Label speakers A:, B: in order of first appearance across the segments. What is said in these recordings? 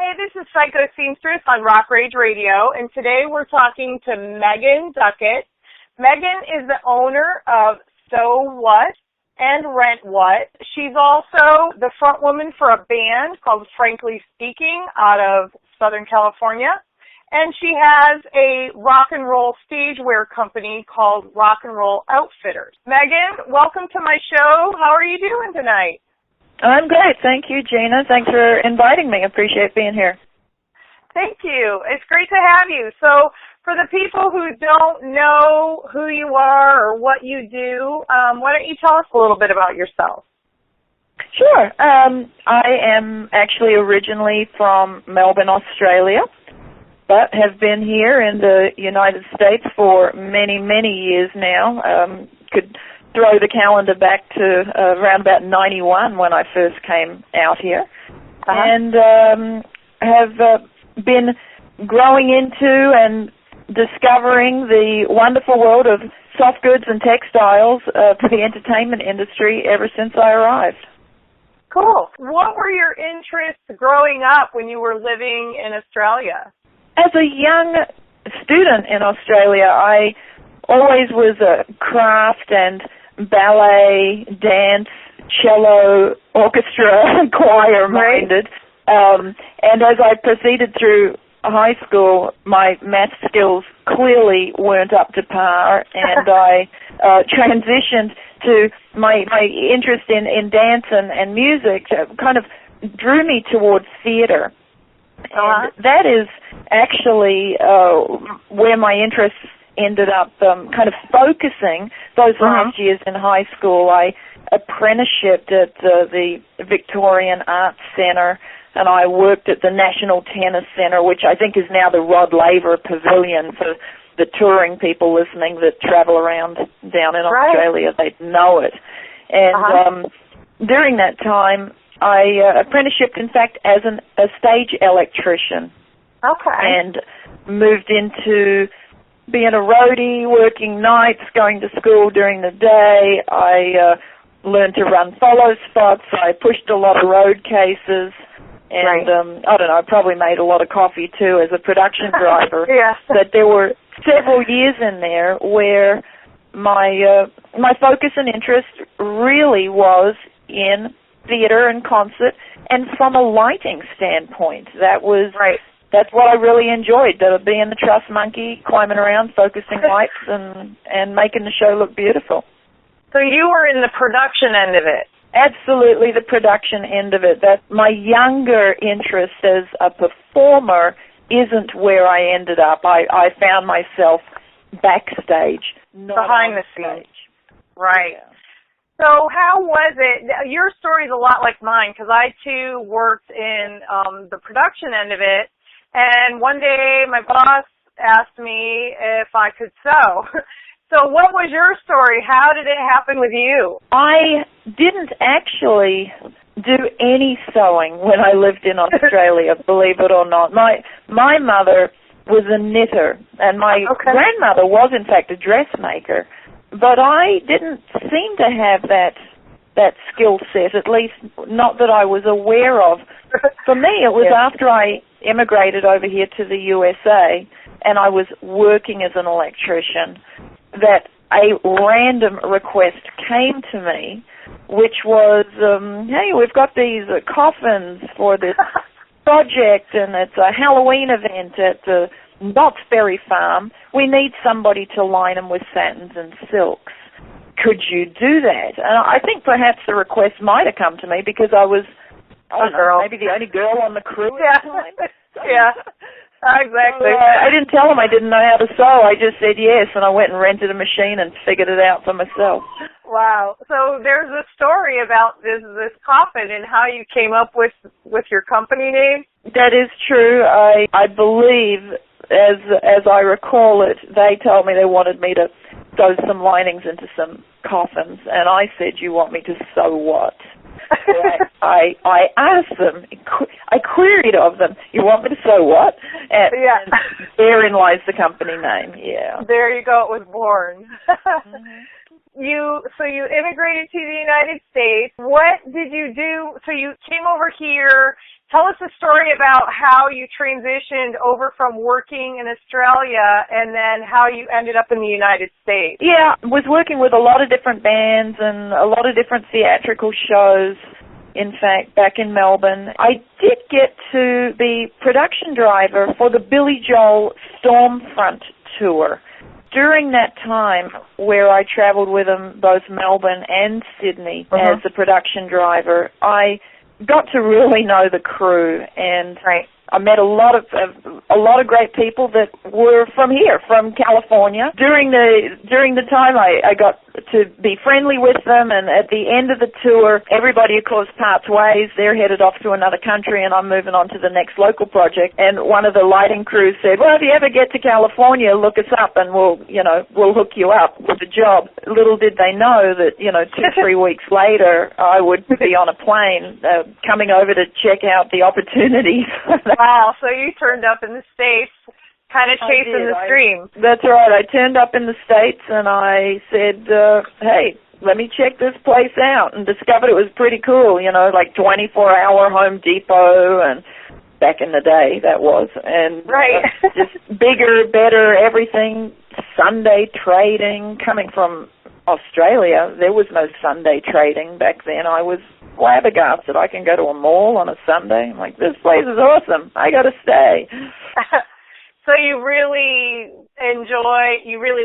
A: Hey, this is Psycho Seamstress on Rock Rage Radio, and today we're talking to Megan Duckett. Megan is the owner of So What and Rent What. She's also the front woman for a band called Frankly Speaking out of Southern California, and she has a rock and roll stage wear company called Rock and Roll Outfitters. Megan, welcome to my show. How are you doing tonight?
B: I'm great. Thank you, Gina. Thanks for inviting me. I appreciate being here.
A: Thank you. It's great to have you. So for the people who don't know who you are or what you do, why don't you tell us a little bit about yourself?
B: Sure. I am actually originally from Melbourne, Australia, but have been here in the United States for many, many years now. Could throw the calendar back to around about 91 when I first came out here, and have been growing into and discovering the wonderful world of soft goods and textiles for the entertainment industry ever since I arrived.
A: Cool. What were your interests growing up when you were living in Australia?
B: As a young student in Australia, I always was a craft and ballet, dance, cello, orchestra, choir-minded. And as I proceeded through high school, my math skills clearly weren't up to par, and I transitioned to my interest in dance and music kind of drew me towards theater. And that is actually where my interests ended up kind of focusing those last years in high school. I apprenticeshiped at the Victorian Arts Centre, and I worked at the National Tennis Centre, which I think is now the Rod Laver Pavilion for the touring people listening that travel around down in Australia. They know it. And during that time, I apprenticeshiped, in fact, as a stage electrician. Okay. And moved into being a roadie, working nights, going to school during the day. I learned to run follow spots. I pushed a lot of road cases. And, I don't know, I probably made a lot of coffee, too, as a production driver. But there were several years in there where my focus and interest really was in theater and concert, and from a lighting standpoint. That was that's what I really enjoyed, being the truss monkey, climbing around, focusing lights, and making the show look beautiful.
A: So you were in the production end of it?
B: Absolutely, the production end of it. That my younger interest as a performer isn't where I ended up. I found myself backstage, not
A: behind the scenes. Right. Yeah. So how was it? Your story's a lot like mine, because I, too, worked in the production end of it. And one day my boss asked me if I could sew. So what was your story? How did it happen with you?
B: I didn't actually do any sewing when I lived in Australia, believe it or not. My mother was a knitter, and my grandmother was, in fact, a dressmaker. But I didn't seem to have that skill set, at least not that I was aware of. For me, it was after I immigrated over here to the USA and I was working as an electrician that a random request came to me, which was, hey, we've got these coffins for this project, and it's a Halloween event at the Knott's Berry Farm. We need somebody to line them with satins and silks. Could you do that? And I think perhaps the request might have come to me because I was, I don't know, maybe the only girl on the crew at the time.
A: Exactly.
B: So, I didn't tell them I didn't know how to sew. I just said yes, and I went and rented a machine and figured it out for myself.
A: Wow. So there's a story about this coffin and how you came up with your company name?
B: That is true. I believe, as I recall it, they told me they wanted me to sew some linings into some coffins, and I said, you want me to sew what? I asked them, I queried of them, you want me to sew what? And therein lies the company name,
A: There you go, it was born. you immigrated to the United States. What did you do? So you came over here. Tell us a story about how you transitioned over from working in Australia and then how you ended up in the United States.
B: Yeah, I was working with a lot of different bands and a lot of different theatrical shows. In fact, back in Melbourne, I did get to be production driver for the Billy Joel Stormfront tour. During that time where I traveled with them, both Melbourne and Sydney, as the production driver, I got to really know the crew, and I met a lot of great people that were from here, from California. During the time, I got to be friendly with them, and at the end of the tour, everybody, of course, parts ways. They're headed off to another country, and I'm moving on to the next local project. And one of the lighting crews said, "Well, if you ever get to California, look us up, and we'll hook you up with a job." Little did they know that 2-3 weeks later, I would be on a plane coming over to check out the opportunities.
A: Wow, so you turned up in the States, kind of chasing the stream.
B: That's right. I turned up in the States and I said, hey, let me check this place out, and discovered it was pretty cool, like 24-hour Home Depot, and back in the day that was. And just bigger, better, everything, Sunday trading. Coming from Australia, there was no Sunday trading back then. I was flabbergasted. I can go to a mall on a Sunday. I'm like, this place is awesome. I got to stay.
A: So you really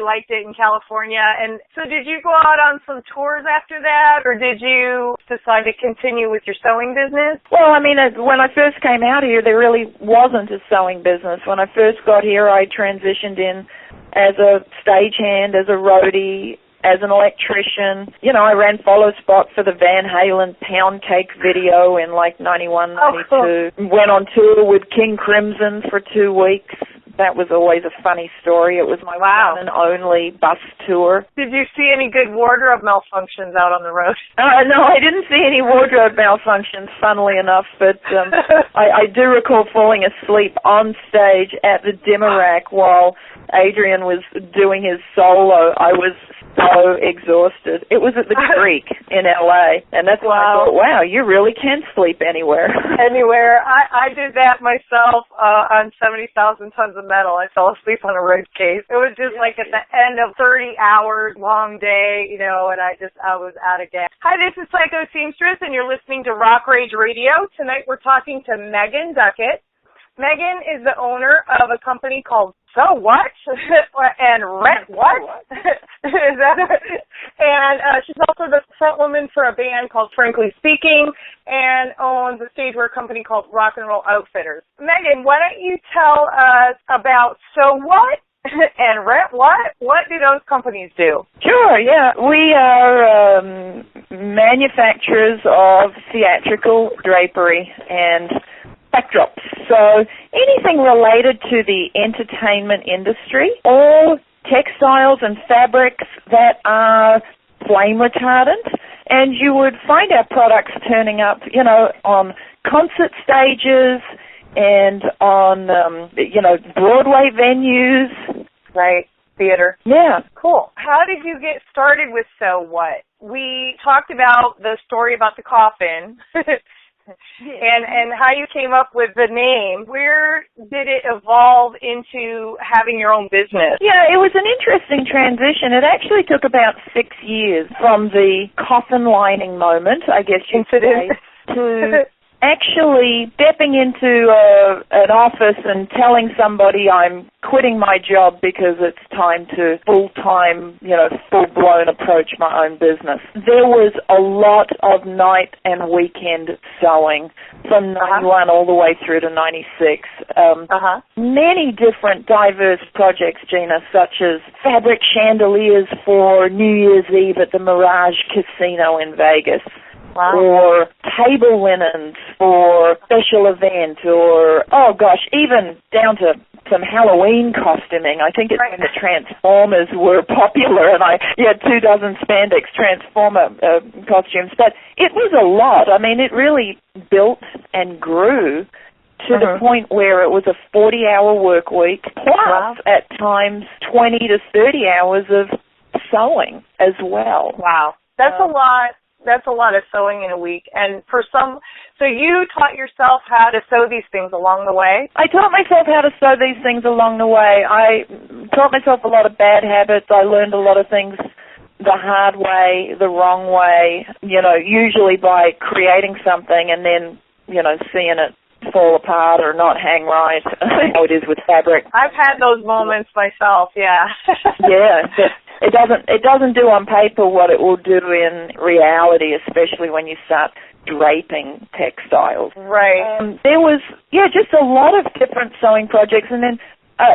A: liked it in California. And so did you go out on some tours after that, or did you decide to continue with your sewing business?
B: Well, I mean, when I first came out here, there really wasn't a sewing business. When I first got here, I transitioned in as a stagehand, as a roadie, as an electrician. I ran follow spot for the Van Halen Pound Cake video in like 91, 92. Cool. Went on tour with King Crimson for 2 weeks. That was always a funny story. It was my one and only bus tour.
A: Did you see any good wardrobe malfunctions out on the road?
B: No, I didn't see any wardrobe malfunctions, funnily enough, but I do recall falling asleep on stage at the dimmer rack while Adrian was doing his solo. I was so exhausted. It was at the Greek in LA, and that's when I thought, wow, you really can sleep anywhere.
A: Anywhere. I did that myself on 70,000 Tons of Metal. I fell asleep on a road case. It was just like at the end of 30 hours, long day, and I was out of gas. Hi, this is Psycho Seamstress, and you're listening to Rock Rage Radio. Tonight we're talking to Megan Duckett. Megan is the owner of a company called So What and Rent What? And she's also the front woman for a band called Frankly Speaking, and owns a stagewear company called Rock and Roll Outfitters. Megan, why don't you tell us about So What and Rent What? What do those companies do?
B: Sure, yeah. We are manufacturers of theatrical drapery and backdrops. So anything related to the entertainment industry, all textiles and fabrics that are flame retardant, and you would find our products turning up, on concert stages and on, Broadway venues.
A: Right, theater.
B: Yeah.
A: Cool. How did you get started with So What? We talked about the story about the coffin. And how you came up with the name. Where did it evolve into having your own business?
B: Yeah, it was an interesting transition. It actually took about 6 years from the coffin lining moment, I guess you'd say, to actually stepping into an office and telling somebody I'm quitting my job because it's time to full-time, full-blown approach my own business. There was a lot of night and weekend sewing from 91 all the way through to 96. Many different diverse projects, Gina, such as fabric chandeliers for New Year's Eve at the Mirage Casino in Vegas. Wow. Or table linens for special event, or, even down to some Halloween costuming. I think it's when the Transformers were popular, and I had 24 spandex Transformer costumes. But it was a lot. I mean, it really built and grew to the point where it was a 40-hour work week, plus at times 20 to 30 hours of sewing as well.
A: Wow. That's a lot. That's a lot of sewing in a week. And so you taught yourself how to sew these things along the way?
B: I taught myself how to sew these things along the way. I taught myself a lot of bad habits. I learned a lot of things the hard way, the wrong way, usually by creating something and then, seeing it fall apart or not hang right. How it is with fabric.
A: I've had those moments myself, yeah.
B: Yeah. It doesn't do on paper what it will do in reality, especially when you start draping textiles.
A: Right.
B: There was, just a lot of different sewing projects, and then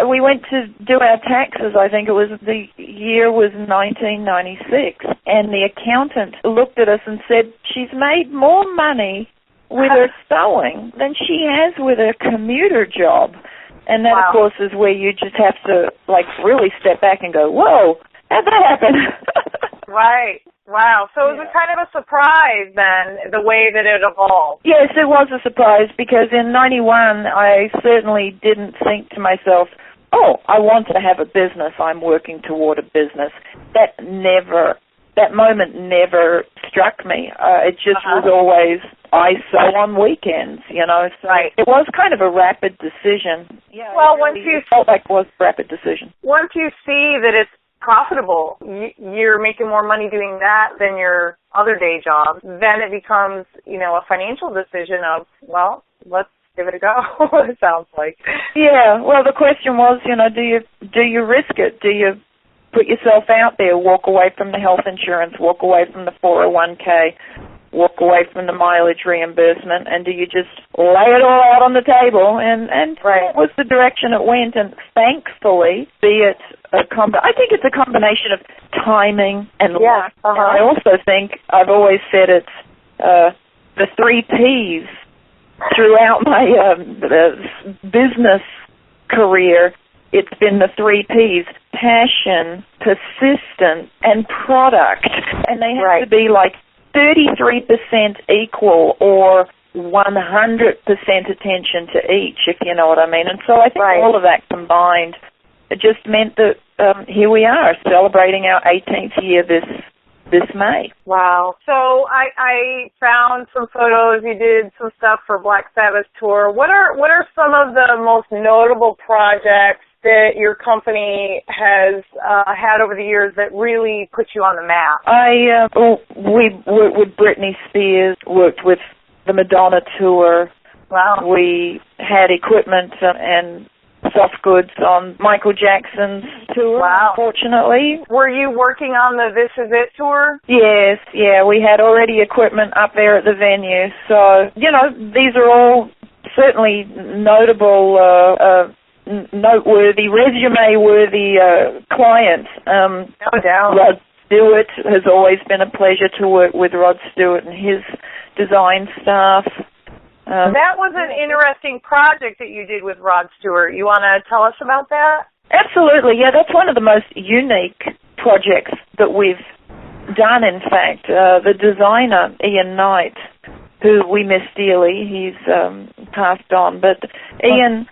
B: we went to do our taxes. I think the year was 1996, and the accountant looked at us and said, she's made more money with her sewing than she has with her commuter job. And that,
A: wow.
B: Of course, is where you just have to, really step back and go, whoa, how'd that happen?
A: Right. Wow. So it was kind of a surprise then, the way that it evolved.
B: Yes, it was a surprise because in 91, I certainly didn't think to myself, I want to have a business. I'm working toward a business. That moment never struck me. It just was always, I sew on weekends, So
A: right.
B: It was kind of a rapid decision. Yeah.
A: Well,
B: it felt like it was a rapid decision.
A: Once you see that it's profitable, you're making more money doing that than your other day job, then it becomes, a financial decision of, well, let's give it a go, it sounds like.
B: Yeah, well, the question was, do you risk it? Do you put yourself out there, walk away from the health insurance, walk away from the 401k, walk away from the mileage reimbursement, and do you just lay it all out on the table? And
A: right.
B: That was the direction it went, and thankfully, I think it's a combination of timing and luck.
A: Uh-huh.
B: And I also think, I've always said it's the 3 Ps throughout my business career. It's been the 3 Ps: passion, persistent, and product. And they have to be 33% equal or 100% attention to each, if you know what I mean. And so I think all of that combined, it just meant that here we are celebrating our 18th year this May.
A: Wow. So I found some photos. You did some stuff for Black Sabbath tour. What are some of the most notable projects that your company has had over the years that really put you on the map?
B: We worked with Britney Spears, worked with the Madonna tour.
A: Wow. We
B: had equipment and soft goods on Michael Jackson's tour, unfortunately.
A: Were you working on the This Is It tour?
B: Yes, we had already equipment up there at the venue. So, these are all certainly notable, noteworthy, resume-worthy clients.
A: No doubt.
B: Rod Stewart has always been a pleasure to work with Rod Stewart and his design staff.
A: That was an interesting project that you did with Rod Stewart. You want to tell us about that?
B: Absolutely, yeah. That's one of the most unique projects that we've done, in fact. The designer, Ian Knight, who we miss dearly, he's passed on, but Ian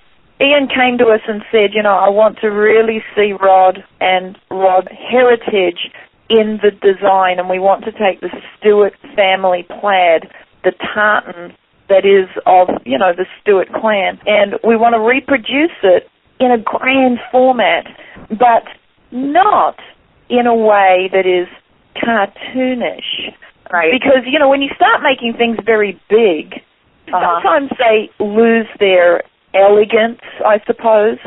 B: came to us and said, I want to really see Rod and Rod heritage in the design, and we want to take the Stewart family plaid, the tartan that is of, the Stewart clan, and we want to reproduce it in a grand format, but not in a way that is cartoonish.
A: Right.
B: Because, when you start making things very big, sometimes they lose their elegance, I suppose.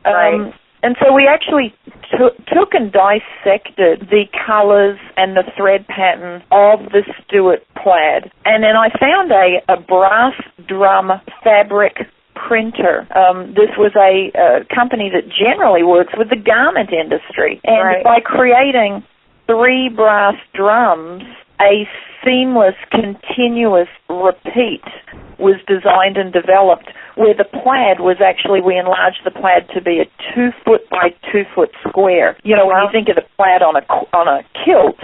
A: Right.
B: And so we actually took and dissected the colors and the thread pattern of the Stewart plaid. And then I found a brass drum fabric printer. This was a company that generally works with the garment industry. And by creating 3 brass drums, a seamless, continuous repeat was designed and developed, where the plaid was actually, we enlarged the plaid to be a 2-foot by 2-foot square. When you think of the plaid on a kilt,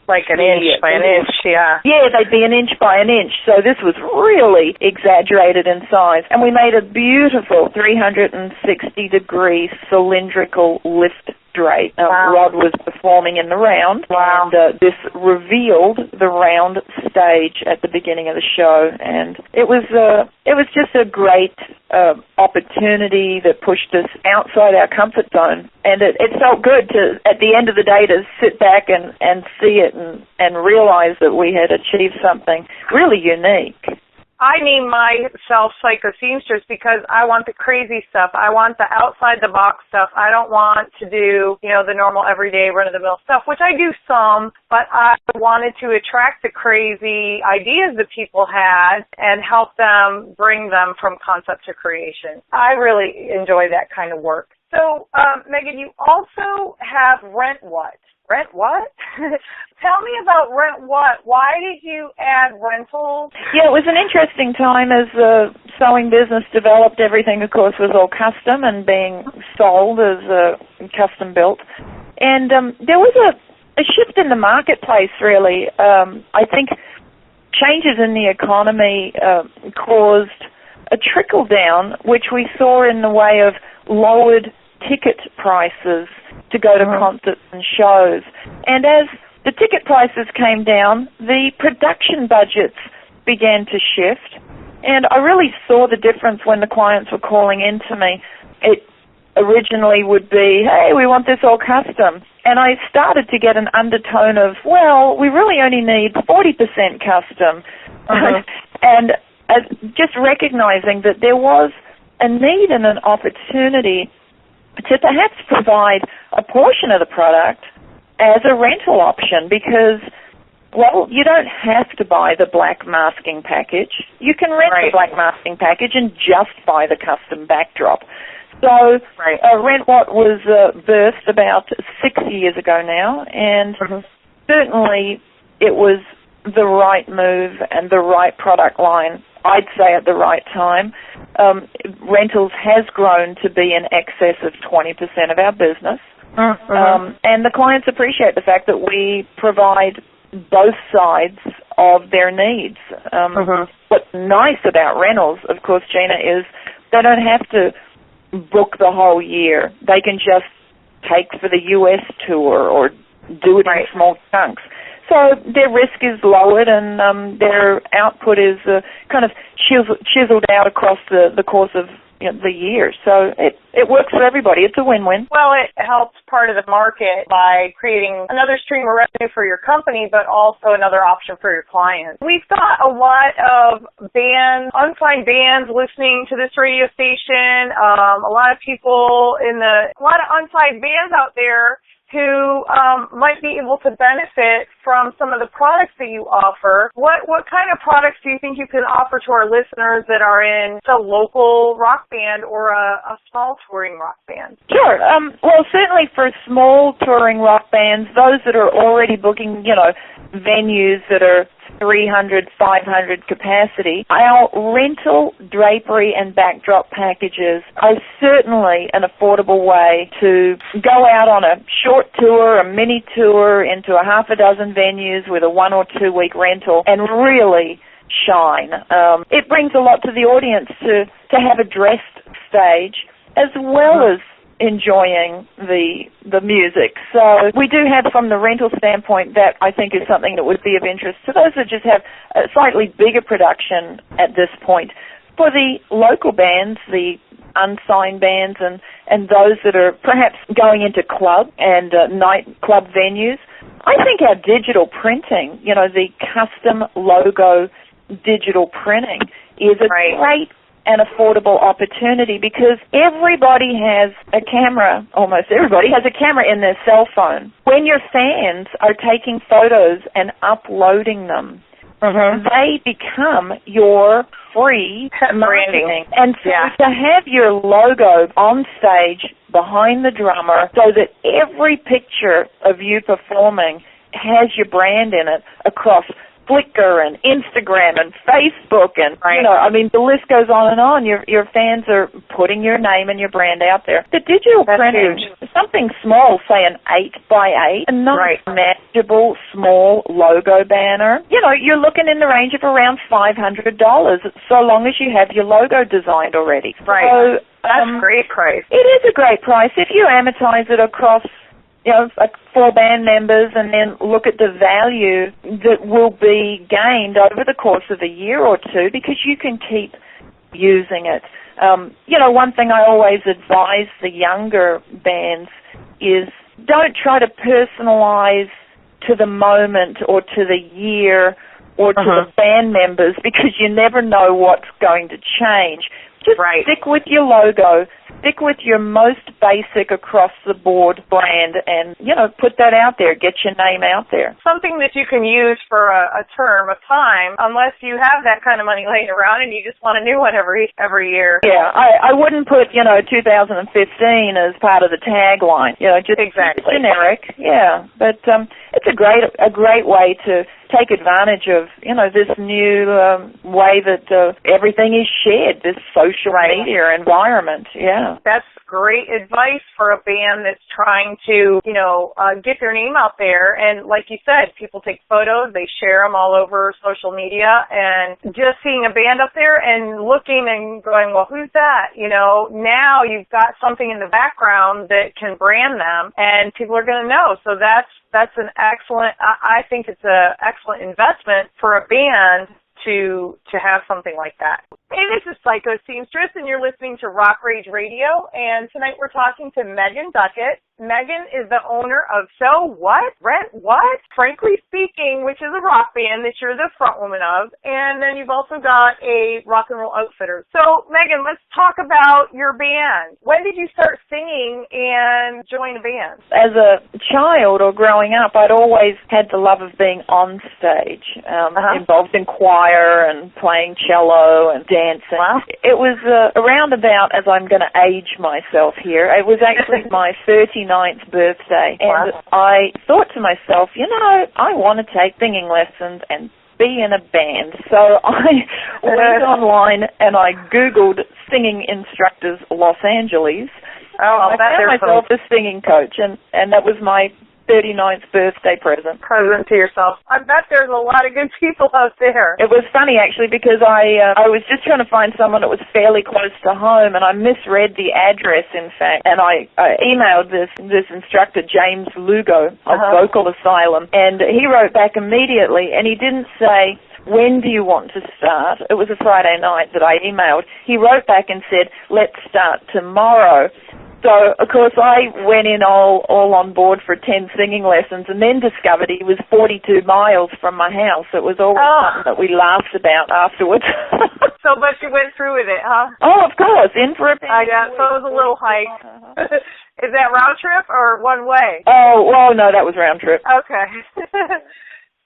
A: like an inch by an inch, yeah.
B: Yeah, they'd be an inch by an inch. So this was really exaggerated in size. And we made a beautiful 360-degree cylindrical lift straight.
A: Wow.
B: Rod was performing in the round,
A: Wow.
B: and this revealed the round stage at the beginning of the show, and it was just a great opportunity that pushed us outside our comfort zone, and it felt good to, at the end of the day, to sit back and see it and realize that we had achieved something really unique.
A: I name myself Psycho Seamstress because I want the crazy stuff. I want the outside-the-box stuff. I don't want to do, the normal everyday run-of-the-mill stuff, which I do some, but I wanted to attract the crazy ideas that people had and help them bring them from concept to creation. I really enjoy that kind of work. So, Megan, you also have Rent What? Rent what? Tell me about Rent What. Why did you add rentals?
B: Yeah, it was an interesting time as the sewing business developed. Everything, of course, was all custom and being sold as custom built. And there was a shift in the marketplace, really. I think changes in the economy caused a trickle down, which we saw in the way of lowered ticket prices to go to concerts and shows. And as the ticket prices came down, the production budgets began to shift. And I really saw the difference when the clients were calling in to me. It originally would be, hey, we want this all custom. And I started to get an undertone of, well, we really only need 40% custom. And just recognizing that there was a need and an opportunity to perhaps provide a portion of the product as a rental option because, well, you don't have to buy the black masking package. You can rent the black masking package and just buy the custom backdrop. So Rent What was birthed about 6 years ago now, and certainly it was the right move and the right product line, I'd say, at the right time. Rentals has grown to be in excess of 20% of our business. And the clients appreciate the fact that we provide both sides of their needs. What's nice about rentals, of course, Gina, is they don't have to book the whole year. They can just take for the U.S. tour or do it in small chunks. So their risk is lowered and their output is kind of chiseled out across the course of the year. So it works for everybody. It's a win-win.
A: Well, it helps part of the market by creating another stream of revenue for your company, but also another option for your clients. We've got a lot of bands, unsigned bands listening to this radio station, a lot of unsigned bands out there who might be able to benefit from some of the products that you offer. What kind of products do you think you can offer to our listeners that are in a local rock band or a small touring rock band?
B: Sure. Well, certainly for small touring rock bands, those that are already booking, venues that are 300, 500 capacity, our rental, drapery, and backdrop packages are certainly an affordable way to go out on a short tour, a mini tour, into a half a dozen venues with a 1 or 2 week rental and really shine. It brings a lot to the audience to have a dressed stage as well as enjoying the music. So we do have, from the rental standpoint, that I think is something that would be of interest to those that just have a slightly bigger production at this point. For the local bands, the unsigned bands, and those that are perhaps going into club and nightclub venues, I think our digital printing, the custom logo digital printing is a great an affordable opportunity because everybody has a camera, almost everybody has a camera in their cell phone. When your fans are taking photos and uploading them, they become your free marketing. And so to have your logo on stage behind the drummer so that every picture of you performing has your brand in it across Flickr and Instagram and Facebook and, the list goes on and on. Your fans are putting your name and your brand out there. The digital printing, something small, say an 8x8, a nice manageable small logo banner, you're looking in the range of around $500 so long as you have your logo designed already.
A: So, that's a great price.
B: It is a great price. If you amortize it across like 4 band members, and then look at the value that will be gained over the course of a year or two, because you can keep using it. One thing I always advise the younger bands is don't try to personalize to the moment or to the year or to the band members, because you never know what's going to change. Just stick with your logo, stick with your most basic across-the-board brand, and, put that out there, get your name out there.
A: Something that you can use for a term of time, unless you have that kind of money laying around and you just want a new one every year.
B: Yeah, I wouldn't put, 2015 as part of the tagline. Just generic. Yeah, but it's a great way to take advantage of, this new way that everything is shared, this social media environment. Yeah.
A: That's great advice for a band that's trying to, get their name out there. And like you said, people take photos, they share them all over social media, and just seeing a band up there and looking and going, well, who's that? Now you've got something in the background that can brand them, and people are going to know. So that's an excellent, I think it's an excellent investment for a band to have something like that. Hey, this is Psycho Seamstress, and you're listening to Rock Rage Radio, and tonight we're talking to Megan Duckett. Megan is the owner of So What? Rent What? Frankly Speaking, which is a rock band that you're the front woman of, and then you've also got a rock and roll outfitter. So, Megan, let's talk about your band. When did you start singing and join a band?
B: As a child or growing up, I'd always had the love of being on stage, involved in choir and playing cello and dancing.
A: Wow.
B: It was around about, as I'm going to age myself here, it was actually my 39th birthday, and I thought to myself, I want to take singing lessons and be in a band. So I went online and I Googled singing instructors Los Angeles. I found myself a singing coach, and that was my 39th birthday present
A: to yourself. I bet there's a lot of good people out there.
B: It was funny, actually, because I was just trying to find someone that was fairly close to home, and I misread the address, in fact, and I emailed this instructor, James Lugo, of Vocal Asylum, and he wrote back immediately, and he didn't say, when do you want to start? It was a Friday night that I emailed. He wrote back and said, let's start tomorrow. So, of course, I went in all on board for 10 singing lessons, and then discovered he was 42 miles from my house. It was always something that we laughed about afterwards.
A: So, but you went through with it, huh?
B: Oh, of course, in for a bit.
A: So it was a little hike. Is that round trip or one way?
B: Oh, well, no, that was round trip.
A: Okay.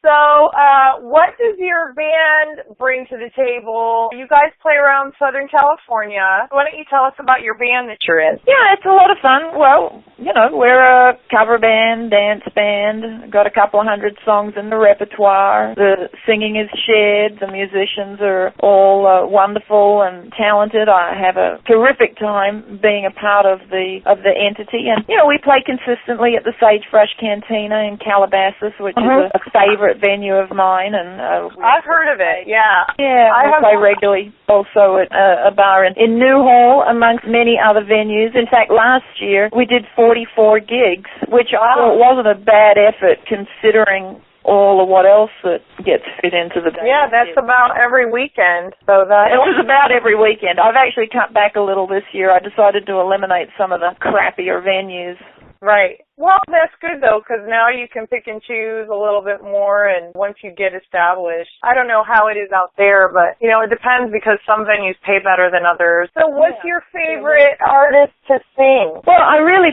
A: So, what does your band bring to the table? You guys play around Southern California. Why don't you tell us about your band that you're in?
B: Yeah, it's a lot of fun. Well, we're a cover band, dance band. Got a couple of 100 songs in the repertoire. The singing is shared. The musicians are all wonderful and talented. I have a terrific time being a part of the entity. And, we play consistently at the Sagebrush Cantina in Calabasas, which is a favorite venue of mine, and
A: I've heard of it. Yeah,
B: I play regularly also at a bar in Newhall, amongst many other venues. In fact, last year we did 44 gigs, which I thought wasn't a bad effort considering all of what else that gets fit into the day.
A: Yeah, that's about every weekend. So
B: it was about every weekend. I've actually cut back a little this year. I decided to eliminate some of the crappier venues.
A: Right. Well, that's good, though, because now you can pick and choose a little bit more, and once you get established, I don't know how it is out there, but, it depends, because some venues pay better than others. So what's your favorite artist to sing?
B: Well, I really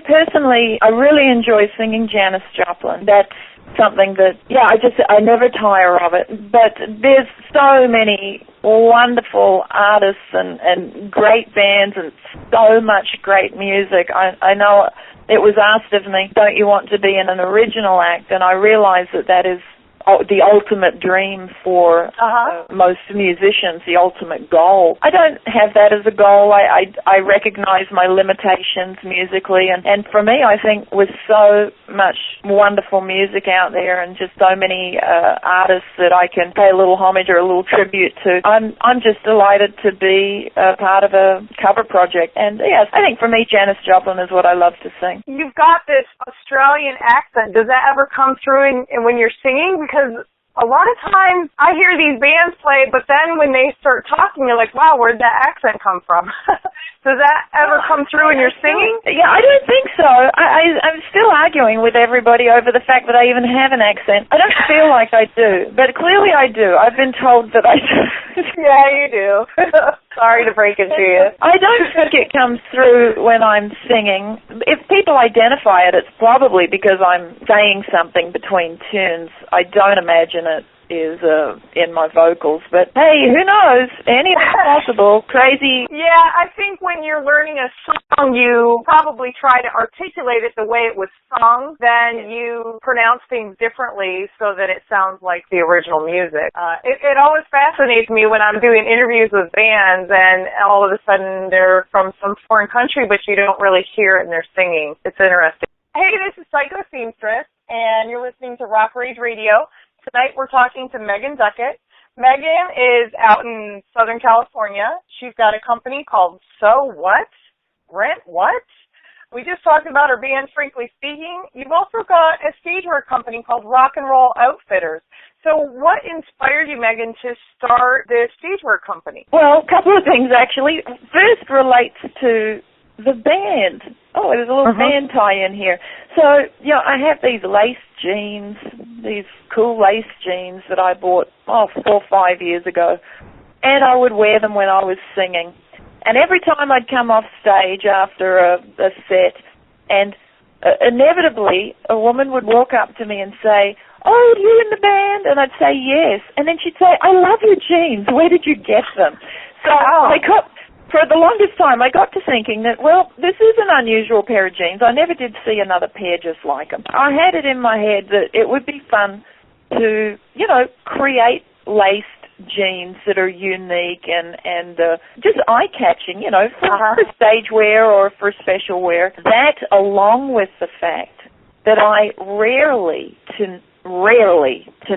B: enjoy singing Janis Joplin. That's something that, I never tire of it. But there's so many wonderful artists and great bands and so much great music. I know it was asked of me, don't you want to be in an original act? And I realize that is the ultimate dream for most musicians, the ultimate goal. I don't have that as a goal. I recognize my limitations musically, and for me, I think with so much wonderful music out there and just so many artists that I can pay a little homage or a little tribute to, I'm just delighted to be a part of a cover project. And yes, I think for me, Janis Joplin is what I love to sing.
A: You've got this Australian accent. Does that ever come through when you're singing? Because a lot of times I hear these bands play, but then when they start talking, you're like, wow, where'd that accent come from? Does that ever come through when you're singing?
B: Yeah, I don't think so. I'm still arguing with everybody over the fact that I even have an accent. I don't feel like I do, but clearly I do. I've been told that I do.
A: Yeah, you do. Sorry to break it to you.
B: I don't think it comes through when I'm singing. If people identify it, it's probably because I'm saying something between tunes. I don't imagine it is in my vocals, but hey, who knows? Anything's possible. Crazy.
A: Yeah, I think when you're learning a song, you probably try to articulate it the way it was sung, then you pronounce things differently so that it sounds like the original music. It always fascinates me when I'm doing interviews with bands and all of a sudden they're from some foreign country, but you don't really hear it in their singing. It's interesting. Hey, this is Psycho Seamstress, and you're listening to Rock Rage Radio. Tonight we're talking to Megan Duckett. Megan is out in Southern California. She's got a company called So What? Rent What? We just talked about her band, Frankly Speaking. You've also got a stagewear company called Rock and Roll Outfitters. So what inspired you, Megan, to start this stagewear company?
B: Well, a couple of things, actually. First relates to the band. Oh, there's a little band tie-in here. So, yeah, I have these lace jeans, these cool lace jeans that I bought, 4 or 5 years ago, and I would wear them when I was singing. And every time I'd come off stage after a set, and inevitably a woman would walk up to me and say, "Oh, are you in the band?" And I'd say, "Yes." And then she'd say, "I love your jeans. Where did you get them?" So for the longest time, I got to thinking that, well, this is an unusual pair of jeans. I never did see another pair just like them. I had it in my head that it would be fun to, create laced jeans that are unique and just eye-catching, for stage wear or for special wear. That, along with the fact that I rarely to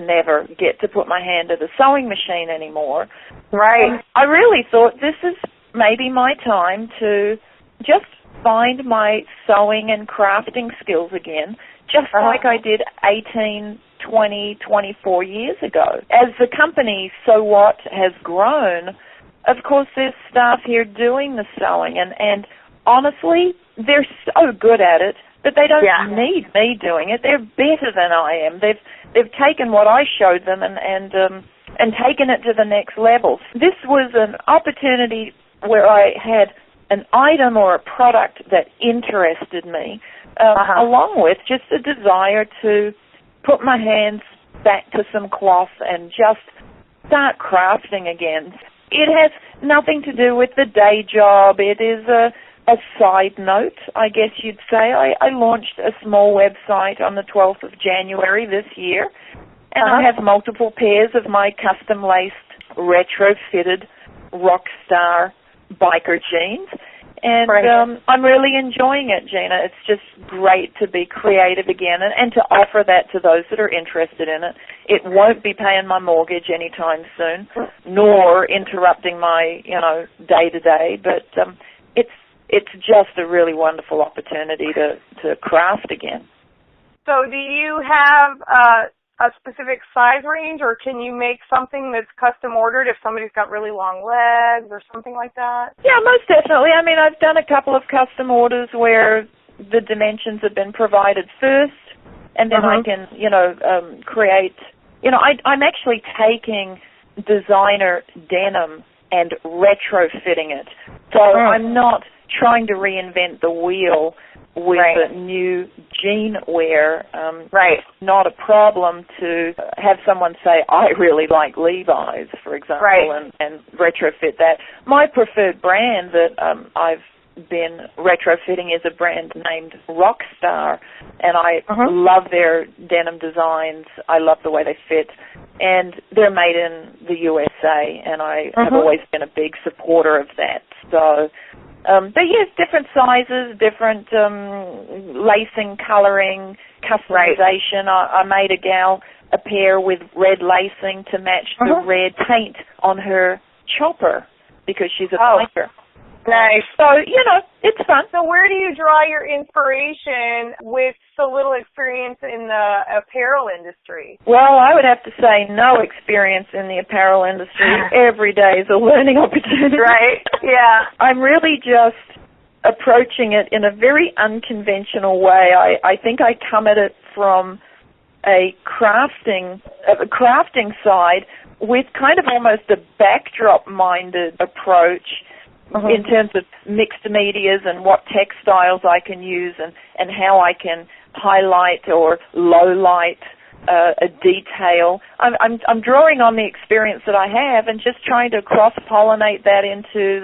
B: never get to put my hand to the sewing machine anymore.
A: Right.
B: I really thought this is maybe my time to just find my sewing and crafting skills again, just like I did 18, 20, 24 years ago. As the company So What has grown, of course there's staff here doing the sewing, and honestly, they're so good at it that they don't need me doing it. They're better than I am. They've taken what I showed them and taken it to the next level. This was an opportunity where I had an item or a product that interested me, along with just a desire to put my hands back to some cloth and just start crafting again. It has nothing to do with the day job. It is a side note, I guess you'd say. I launched a small website on the 12th of January this year, and I have multiple pairs of my custom-laced, retro-fitted rock star biker jeans, and I'm really enjoying it, Gina. It's just great to be creative again and to offer that to those that are interested in it. It won't be paying my mortgage anytime soon, nor interrupting my, day-to-day, but it's just a really wonderful opportunity to craft again.
A: So do you have a specific size range, or can you make something that's custom ordered if somebody's got really long legs or something like that? Yeah,
B: most definitely. I mean, I've done a couple of custom orders where the dimensions have been provided first, and then I can, create, I'm actually taking designer denim and retrofitting it. So I'm not trying to reinvent the wheel with a new jean wear. Not a problem to have someone say, I really like Levi's, for example, and retrofit that. My preferred brand that I've been retrofitting is a brand named Rockstar, and I love their denim designs. I love the way they fit, and they're made in the USA, and I have always been a big supporter of that. So they use different sizes, different lacing, coloring, customization. I made a gal a pair with red lacing to match the red paint on her chopper because she's a painter.
A: Nice.
B: So, it's fun.
A: So where do you draw your inspiration with so little experience in the apparel industry?
B: Well, I would have to say no experience in the apparel industry. Every day is a learning opportunity.
A: Right, yeah.
B: I'm really just approaching it in a very unconventional way. I think I come at it from a crafting side with kind of almost a backdrop-minded approach in terms of mixed medias and what textiles I can use and how I can highlight or low-light a detail. I'm drawing on the experience that I have and just trying to cross-pollinate that into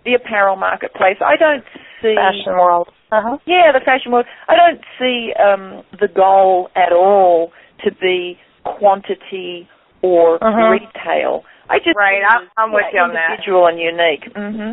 B: the apparel marketplace. I don't see...
A: Fashion world.
B: Yeah, the fashion world. I don't see the goal at all to be quantity or retail. I just
A: I'm with you on that.
B: Individual and unique.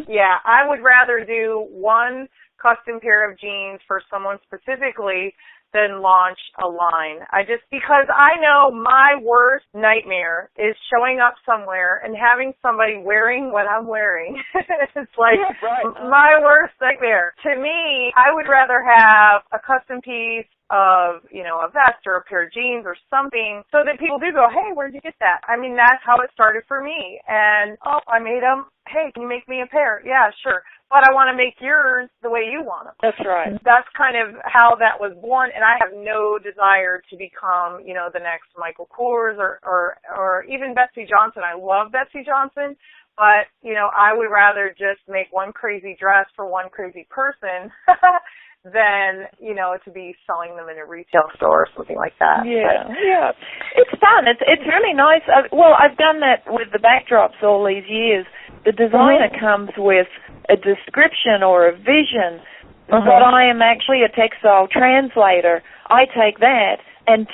A: Yeah, I would rather do one custom pair of jeans for someone specifically than launch a line. Because I know my worst nightmare is showing up somewhere and having somebody wearing what I'm wearing. It's like my worst nightmare. To me, I would rather have a custom piece of, a vest or a pair of jeans or something so that people do go, hey, where'd you get that? I mean, that's how it started for me. And, I made them. Hey, can you make me a pair? Yeah, sure. But I want to make yours the way you want them.
B: That's right.
A: That's kind of how that was born, and I have no desire to become, the next Michael Kors or even Betsy Johnson. I love Betsy Johnson, but, I would rather just make one crazy dress for one crazy person than, to be selling them in a retail store or something like that.
B: Yeah. It's fun. It's really nice. I've done that with the backdrops all these years. The designer comes with a description or a vision, but I am actually a textile translator. I take that and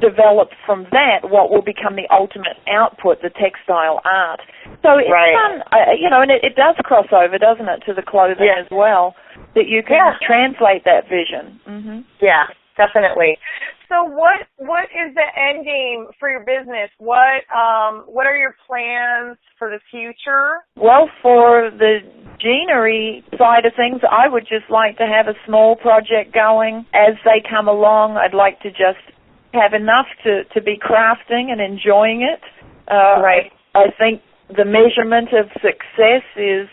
B: develop from that what will become the ultimate output, the textile art. So it's fun, and it does cross over, doesn't it, to the clothing as well, that you can translate that vision.
A: Yeah, definitely. So what is the end game for your business? What are your plans for the future?
B: Well, for the jeanery side of things, I would just like to have a small project going. As they come along, I'd like to just have enough to be crafting and enjoying it. I think the measurement of success is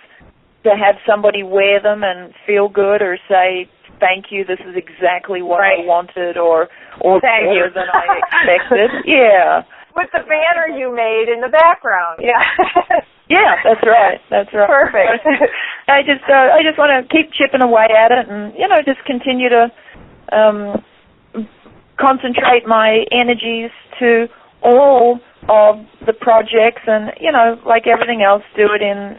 B: to have somebody wear them and feel good or say, thank you, this is exactly what I wanted or better than I expected. Yeah.
A: With the banner you made in the background. Yeah.
B: Yeah, that's right.
A: Perfect.
B: I just want to keep chipping away at it and, just continue to concentrate my energies to all of the projects and, like everything else, do it in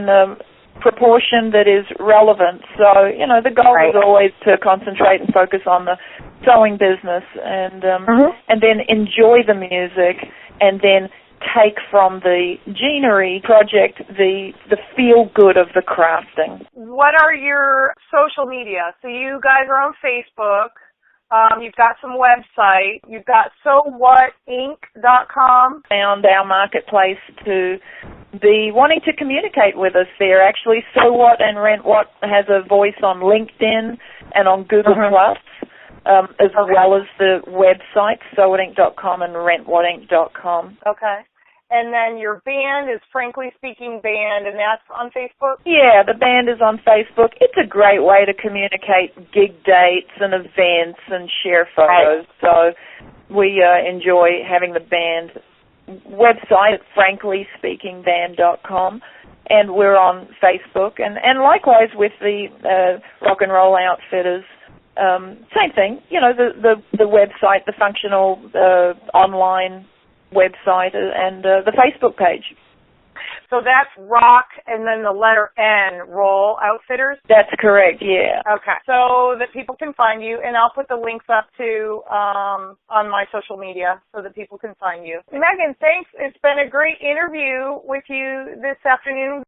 B: a proportion that is relevant. So, the goal is always to concentrate and focus on the sewing business and then enjoy the music and then take from the jeanery project the feel-good of the crafting.
A: What are your social media? So you guys are on Facebook. You've got some website. You've got sowhatinc.com.
B: Found our marketplace to be wanting to communicate with us there. Actually, So What and Rent What has a voice on LinkedIn and on Google Plus, as well as the website, sowhatinc.com and rentwhatinc.com.
A: Okay. And then your band is Frankly Speaking Band, and that's on Facebook?
B: Yeah, the band is on Facebook. It's a great way to communicate gig dates and events and share photos. So we enjoy having the band website at franklyspeakingband.com, and we're on Facebook. And likewise with the Rock and Roll Outfitters, same thing. The website, the functional online website and the Facebook page.
A: So that's Rock and then the letter N, Roll Outfitters?
B: That's correct, yeah.
A: Okay. So that people can find you, and I'll put the links up to on my social media so that people can find you. Megan, thanks. It's been a great interview with you this afternoon.